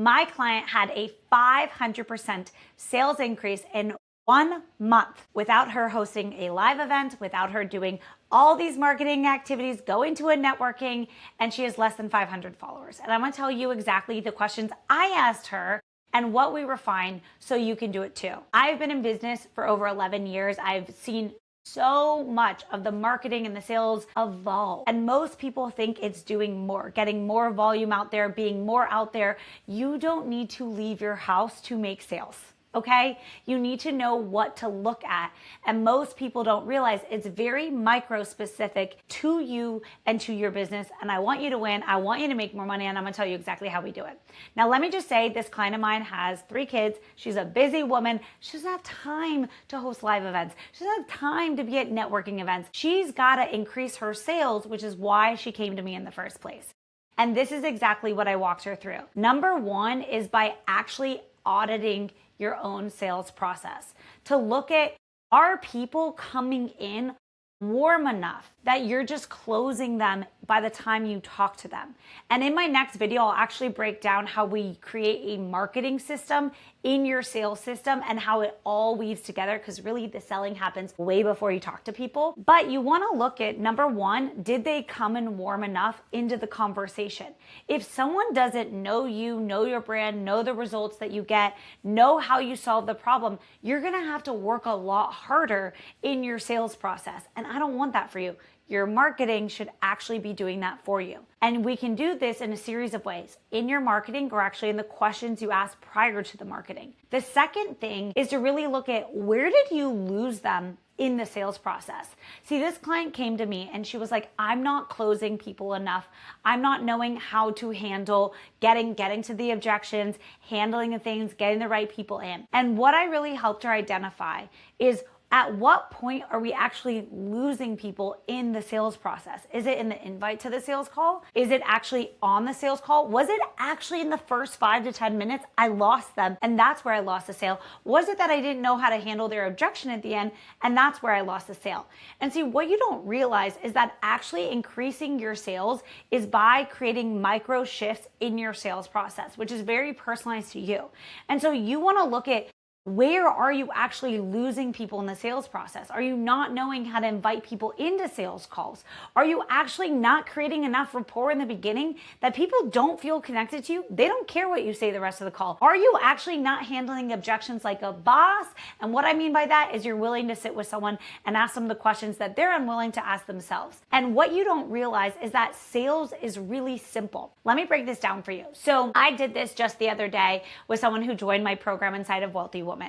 My client had a 500% sales increase in 1 month without her hosting a live event, without her doing all these marketing activities, going to a networking, and she has less than 500 followers. And I'm gonna tell you exactly the questions I asked her and what we refined so you can do it too. I've been in business for over 11 years. I've seen so much of the marketing and the sales evolve. And most people think it's doing more, getting more volume out there, being more out there. You don't need to leave your house to make sales. Okay? You need to know what to look at. And most people don't realize it's very micro specific to you and to your business. And I want you to win. I want you to make more money. And I'm going to tell you exactly how we do it. Now, let me just say this client of mine has 3 kids. She's a busy woman. She doesn't have time to host live events. She doesn't have time to be at networking events. She's got to increase her sales, which is why she came to me in the first place. And this is exactly what I walked her through. Number 1 is by actually auditing your own sales process to look at, are people coming in warm enough that you're just closing them by the time you talk to them. And in my next video, I'll actually break down how we create a marketing system in your sales system and how it all weaves together, because really the selling happens way before you talk to people. But you want to look at, number 1, did they come in warm enough into the conversation? If someone doesn't know you, know your brand, know the results that you get, know how you solve the problem, you're going to have to work a lot harder in your sales process. And I don't want that for you. Your marketing should actually be doing that for you. And we can do this in a series of ways, in your marketing or actually in the questions you ask prior to the marketing. The second thing is to really look at, where did you lose them in the sales process? See, this client came to me and she was like, I'm not closing people enough. I'm not knowing how to handle getting to the objections, handling the things, getting the right people in. And what I really helped her identify is, at what point are we actually losing people in the sales process? Is it in the invite to the sales call? Is it actually on the sales call? Was it actually in the first 5 to 10 minutes I lost them and that's where I lost the sale? Was it that I didn't know how to handle their objection at the end and that's where I lost the sale? And see, what you don't realize is that actually increasing your sales is by creating micro shifts in your sales process, which is very personalized to you. And so you want to look at, where are you actually losing people in the sales process? Are you not knowing how to invite people into sales calls? Are you actually not creating enough rapport in the beginning that people don't feel connected to you? They don't care what you say the rest of the call. Are you actually not handling objections like a boss? And what I mean by that is you're willing to sit with someone and ask them the questions that they're unwilling to ask themselves. And what you don't realize is that sales is really simple. Let me break this down for you. So I did this just the other day with someone who joined my program inside of Wealthy Woman.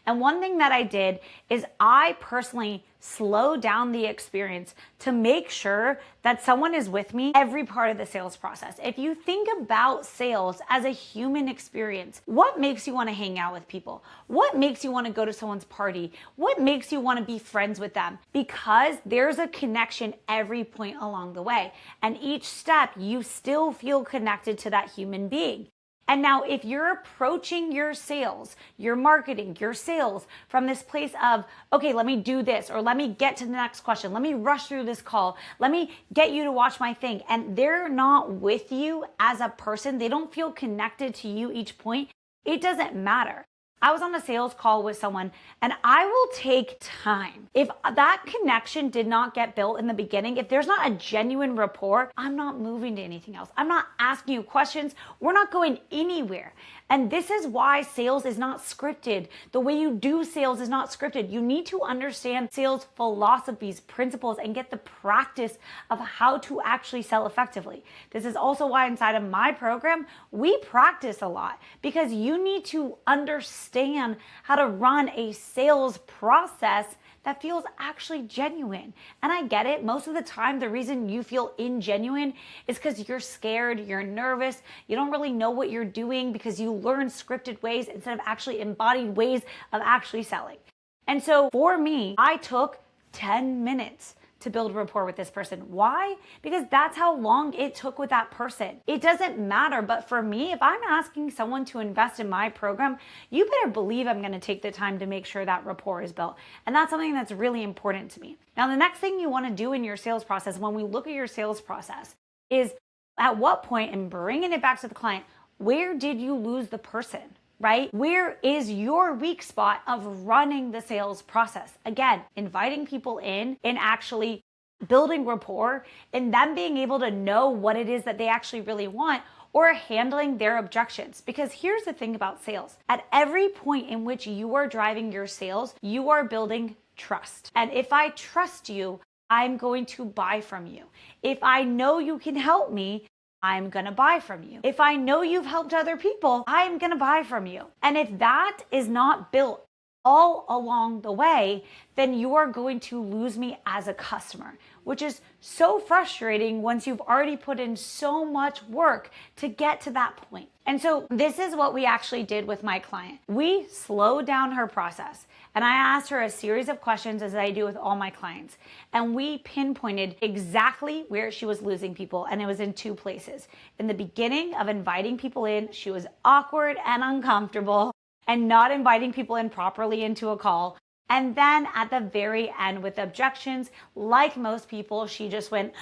And one thing that I did is I personally slowed down the experience to make sure that someone is with me every part of the sales process. If you think about sales as a human experience, what makes you want to hang out with people? What makes you want to go to someone's party? What makes you want to be friends with them? Because there's a connection every point along the way. And each step, you still feel connected to that human being. And now if you're approaching your sales, your marketing, your sales from this place of, okay, let me do this, or let me get to the next question, let me rush through this call, let me get you to watch my thing, and they're not with you as a person, they don't feel connected to you each point, it doesn't matter. I was on a sales call with someone and I will take time. If that connection did not get built in the beginning, if there's not a genuine rapport, I'm not moving to anything else. I'm not asking you questions. We're not going anywhere. And this is why sales is not scripted. The way you do sales is not scripted. You need to understand sales philosophies, principles, and get the practice of how to actually sell effectively. This is also why inside of my program, we practice a lot, because you need to understand how to run a sales process that feels actually genuine. And I get it. Most of the time, the reason you feel ingenuine is because you're scared, you're nervous, you don't really know what you're doing because you learn scripted ways instead of actually embodied ways of actually selling. And so for me, I took 10 minutes to build rapport with this person. Why? Because that's how long it took with that person. It doesn't matter, but for me, if I'm asking someone to invest in my program, you better believe I'm gonna take the time to make sure that rapport is built. And that's something that's really important to me. Now, the next thing you wanna do in your sales process, when we look at your sales process, is at what point, and bringing it back to the client, Where did you lose the person? Right? Where is your weak spot of running the sales process? Again, inviting people in and actually building rapport and them being able to know what it is that they actually really want, or handling their objections. Because here's the thing about sales. At every point in which you are driving your sales, you are building trust. And if I trust you, I'm going to buy from you. If I know you can help me, I'm going to buy from you. If I know you've helped other people, I'm going to buy from you. And if that is not built all along the way, then you are going to lose me as a customer, which is so frustrating once you've already put in so much work to get to that point. And so this is what we actually did with my client. We slowed down her process, and I asked her a series of questions, as I do with all my clients. And we pinpointed exactly where she was losing people. And it was in two places. In the beginning of inviting people in, she was awkward and uncomfortable and not inviting people in properly into a call. And then at the very end with objections, like most people, she just went,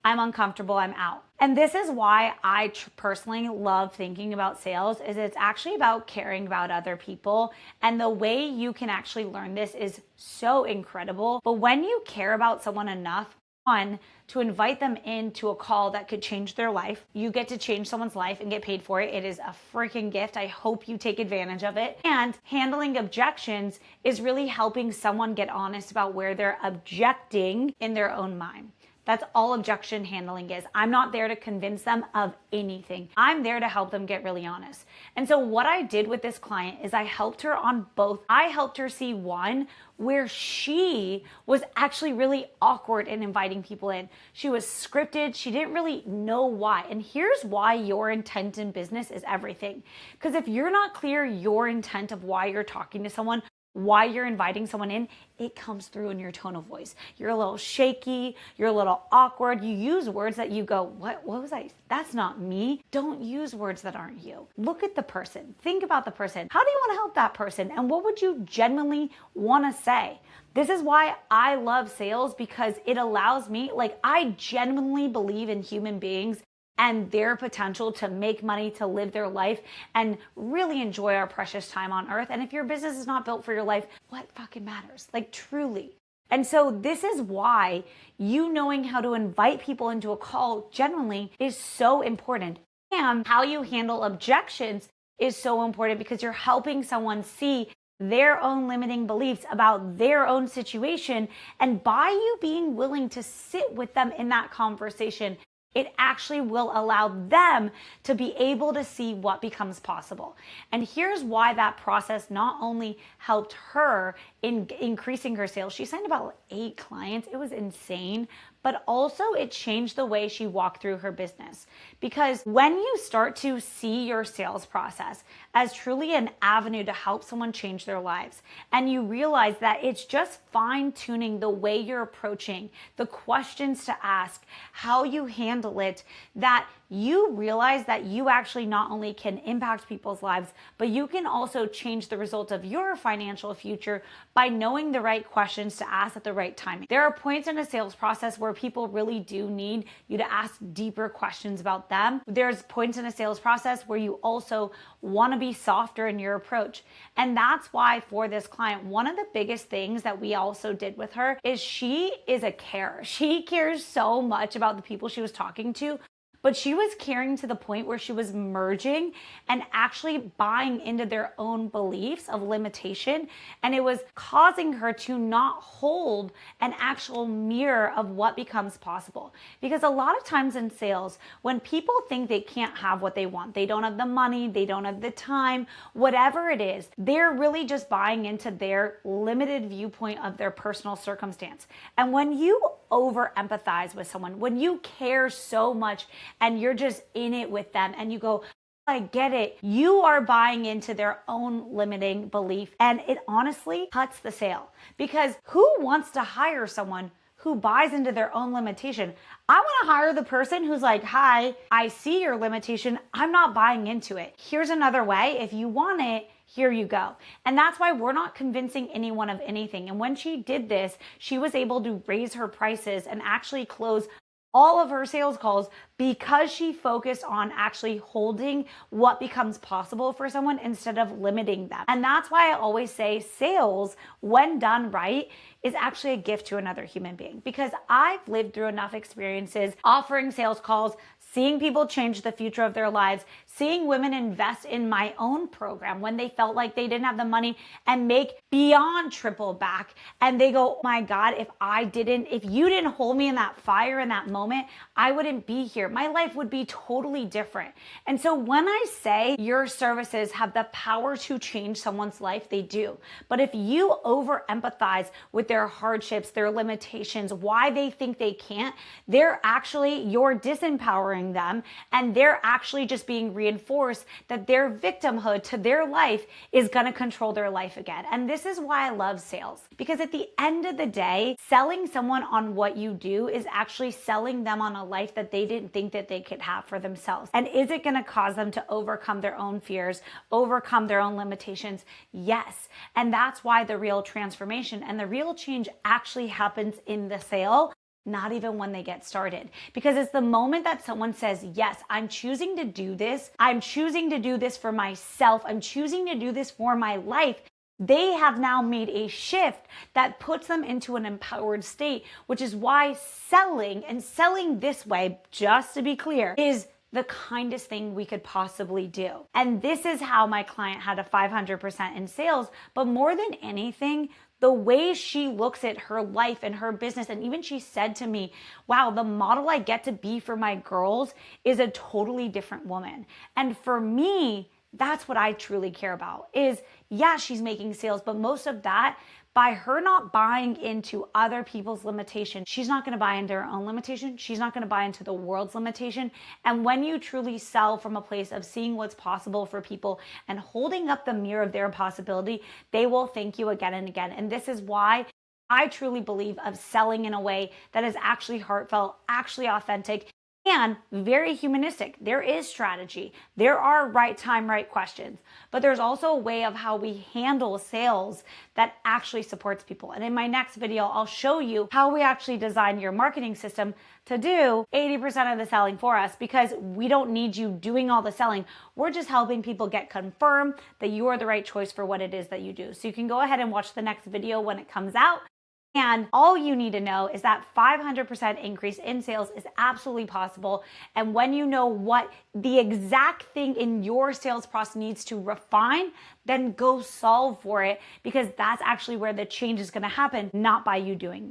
I'm uncomfortable, I'm out. And this is why I personally love thinking about sales, is it's actually about caring about other people. And the way you can actually learn this is so incredible. But when you care about someone enough, one, to invite them into a call that could change their life. You get to change someone's life and get paid for it. It is a freaking gift. I hope you take advantage of it. And handling objections is really helping someone get honest about where they're objecting in their own mind. That's all objection handling is. I'm not there to convince them of anything. I'm there to help them get really honest. And so what I did with this client is I helped her on both. I helped her see one, where she was actually really awkward in inviting people in. She was scripted. She didn't really know why. And here's why your intent in business is everything. Because if you're not clear your intent of why you're talking to someone, why you're inviting someone in, it comes through in your tone of voice. You're a little shaky, you're a little awkward. You use words that you go, what was I? That's not me. Don't use words that aren't you. Look at the person. Think about the person. How do you want to help that person? And what would you genuinely want to say? This is why I love sales, because it allows me, I genuinely believe in human beings and their potential to make money, to live their life, and really enjoy our precious time on earth. And if your business is not built for your life, what fucking matters? Truly. And so this is why you knowing how to invite people into a call genuinely is so important. And how you handle objections is so important, because you're helping someone see their own limiting beliefs about their own situation. And by you being willing to sit with them in that conversation, it actually will allow them to be able to see what becomes possible. And here's why that process not only helped her in increasing her sales. She signed about 8 clients. It was insane. But also it changed the way she walked through her business. Because when you start to see your sales process as truly an avenue to help someone change their lives, and you realize that it's just fine-tuning the way you're approaching, the questions to ask, how you handle it, that you realize that you actually not only can impact people's lives, but you can also change the result of your financial future by knowing the right questions to ask at the right timing. There are points in a sales process where people really do need you to ask deeper questions about them. There's points in a sales process where you also want to be softer in your approach. And that's why for this client, one of the biggest things that we also did with her is she is a carer. She cares so much about the people she was talking to. But she was caring to the point where she was merging and actually buying into their own beliefs of limitation. And it was causing her to not hold an actual mirror of what becomes possible. Because a lot of times in sales, when people think they can't have what they want, they don't have the money, they don't have the time, whatever it is, they're really just buying into their limited viewpoint of their personal circumstance. And when you over empathize with someone, when you care so much and you're just in it with them and you go, I get it, you are buying into their own limiting belief. And it honestly cuts the sale, because who wants to hire someone who buys into their own limitation? I want to hire the person who's like, hi, I see your limitation. I'm not buying into it. Here's another way. If you want it, here you go. And that's why we're not convincing anyone of anything. And when she did this, she was able to raise her prices and actually close all of her sales calls because she focused on actually holding what becomes possible for someone instead of limiting them. And that's why I always say sales, when done right, is actually a gift to another human being, because I've lived through enough experiences offering sales calls, seeing people change the future of their lives, seeing women invest in my own program when they felt like they didn't have the money and make beyond triple back. And they go, oh my God, if you didn't hold me in that fire in that moment, I wouldn't be here. My life would be totally different. And so when I say your services have the power to change someone's life, they do. But if you over empathize with their hardships, their limitations, why they think they can't, you're disempowering them, and they're actually just being reinforced that their victimhood to their life is going to control their life again. And this is why I love sales, because at the end of the day, selling someone on what you do is actually selling them on a life that they didn't think that they could have for themselves. And is it going to cause them to overcome their own fears, overcome their own limitations? Yes. And that's why the real transformation and the real change actually happens in the sale, not even when they get started. Because it's the moment that someone says, yes, I'm choosing to do this. I'm choosing to do this for myself. I'm choosing to do this for my life. They have now made a shift that puts them into an empowered state, which is why selling this way, just to be clear, is the kindest thing we could possibly do. And this is how my client had a 500% in sales. But more than anything, the way she looks at her life and her business, and even she said to me, wow, the model I get to be for my girls is a totally different woman. And for me, that's what I truly care about is, yeah, she's making sales, but most of that, by her not buying into other people's limitation, she's not going to buy into her own limitation. She's not going to buy into the world's limitation. And when you truly sell from a place of seeing what's possible for people and holding up the mirror of their possibility, they will thank you again and again. And this is why I truly believe of selling in a way that is actually heartfelt, actually authentic, and very humanistic. There is strategy. There are right time, right questions. But there's also a way of how we handle sales that actually supports people. And in my next video, I'll show you how we actually design your marketing system to do 80% of the selling for us, because we don't need you doing all the selling. We're just helping people get confirmed that you are the right choice for what it is that you do. So you can go ahead and watch the next video when it comes out. And all you need to know is that 500% increase in sales is absolutely possible. And when you know what the exact thing in your sales process needs to refine, then go solve for it, because that's actually where the change is going to happen, not by you doing more.